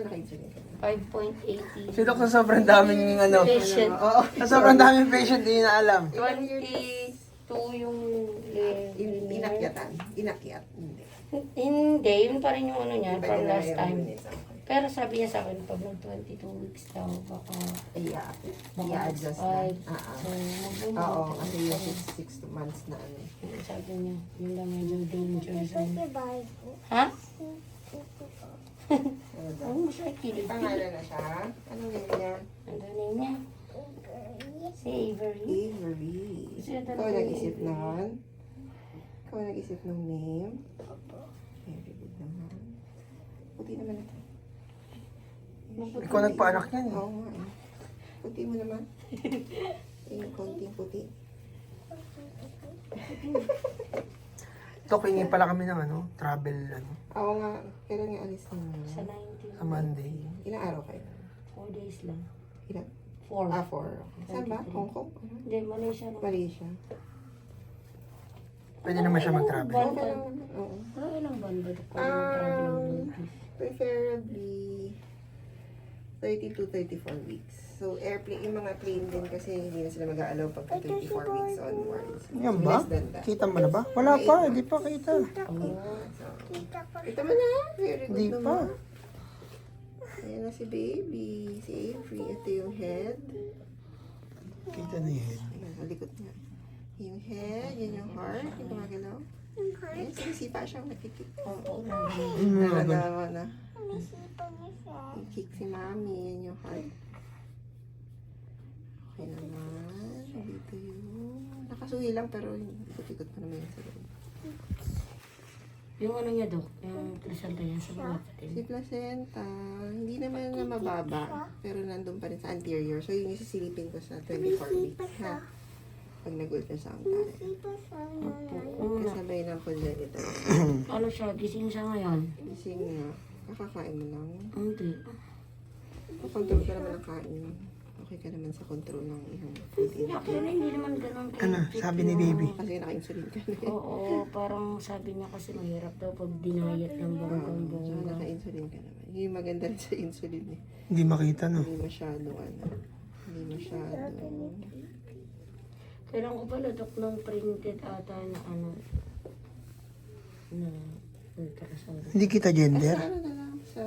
5.80. Si Doc sa sobrang daming ano. Patient. Oo. Sa sobrang daming patient, hindi na alam. 22 yung Inakyatan. Inakyat. Hindi. Hindi, yun pa rin yung ano niya from Pwede na last yung time. minutes, okay. Pero sabi niya sa akin, pag mag 22 weeks daw, baka I-adjust na. five. So, Oo, kasi yung 6 months na ano. sabi niya, yun lang medyo dangerous. Ha? Oo, masya kilig. Pangalan na siya. Anong name niya? Ano name niya? Si Avery. Avery. Siya Ikaw talaga nag-isip Avery. nun? Ikaw nag-isip ng name? Very good naman. Puti naman ito. Ikaw nagpaanak yan eh. Oo nga eh. Puti mo naman. Yung konting puti. Doc, hingi pala kami ng ano, travel ano, Oo nga. Kailan nga alis ninyo? Sa 19. sa Monday. Ilang araw kayo? 4 days lang. Ilang? 4. 4. Okay. Saan ba? Hong Kong? Ano? Hindi, Malaysia lang. Malaysia. Pwede naman siya mag-travel. Buwan Okay ka. lang naman. Oo. Ano ilang buwan ba? Kung mag-travel ng Philippines? Preferably 30 to 34 weeks. So, airplane, yung mga plane din kasi hindi na sila mag-aalaw pagka 24 weeks onwards. Yan ba? Less than that. Kita mo na ba? Wala pa, hindi pa kita. Ito mo na. Very good Hindi naman. pa. Ayan na si baby. Si Avery. Ito yung head. Kita na yung head. Ayan, malikot niya. Yung head, yan yung heart. Yung gumagalaw. Ayan, sinisipa siya. Nakikik. Oo. Nalalawa na. Kick si mami. Yan yung heart. Okay naman. Dito yung... Nakasuhi lang pero ikot-ikot pa naman yung sa loob. Yung ano niya, Dok, yung placenta niya sa mga Si patin. placenta, hindi naman na mababa, pero nandun pa rin sa anterior. So, yun yung sisilipin ko sa 24 weeks, ha? Pag nag-ultrasound tayo. Kasabay ng congenital. Ano siya, gising siya ngayon? Kasi nga, kakakain mo lang. Hindi. Control ka naman ang kain. Okay ka naman sa control ng iyong food Actually, intake. hindi naman ganun. Ano, sabi ni baby? Kasi naka-insulin ka na. Oo, parang sabi niya kasi mahirap daw pag dinayat ng Tsaka bonggang-bongga. naka-insulin ka naman. Yun yung maganda rin sa insulin eh. Hindi makita no. Hindi masyado ano. Hindi masyado. Kailan ko pala, Dok, ng printed ata na ano, na ultrasound. Hindi kita gender. Sa ano na lang, sa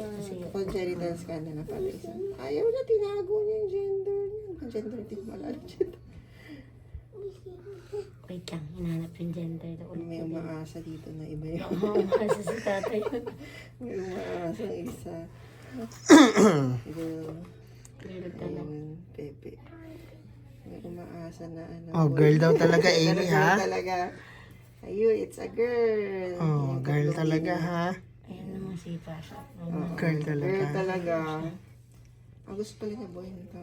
congenital scan na lang pala isa. Ayaw na, tinago niya yung gender niya. Ang gender, hindi ko malala gender. Wait lang, hinahanap yung gender. May umaasa dito na iba yun. Kasi si tatay. May umaasa ng isa. Girl. Girl talaga. Ayun, Pepe. May umaasa na ano. Oh, girl daw talaga, Amy, Girl ha? talaga. Ayun, it's a girl. Oh, Yung girl tatlong talaga, baby. ha? Ayun naman sipa siya. Oo, Girl talaga. Girl talaga. Ang gusto pala niya boy nito.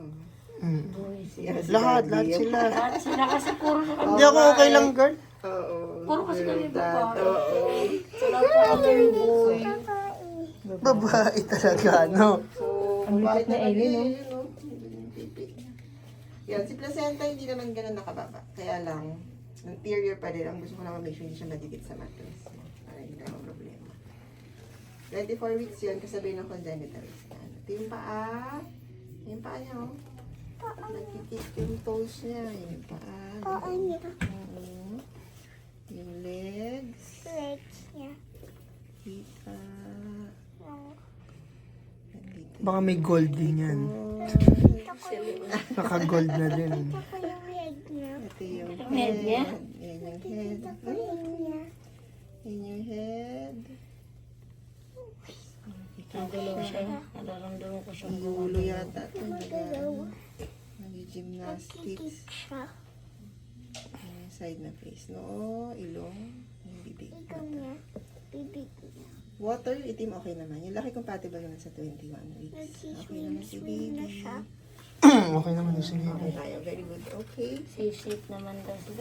Mm. Boy, si Yeah, si Lahat Daddy. sila. lahat sila kasi puro sa kanya. Hindi ako okay lang, girl. Oo. Puro kasi girl kami dad. babae. Oo. Sila po kami yung boy. Babae talaga, no? So, babae na Ellie, no? Yan, si placenta hindi naman ganun nakababa. Kaya lang, anterior pa rin. Ang gusto ko lang make sure hindi siya madikit sa mattress. Para hindi na problema. 24 weeks yun, kasabay ng congenital scan. Ito yung paa. Yung paa niya, oh. Nagkikik yung toes niya. Yung paa. Oo. Yung legs. Kita. Nandito. Baka may gold din yan. Naka-gold na din. Ito yung Head niya? Yan yung head. Yan yung head. Nagalaw siya. Nararamdaman ko siyang Gulo yata ito. Nag-gymnastics. Side na face. No, ilong. Yung bibig. Water, yung itim okay naman. Yung laki compatible naman sa 21 weeks. Okay naman si baby. Okay naman yung sige. Okay tayo. Very good. Okay. safe naman daw sila.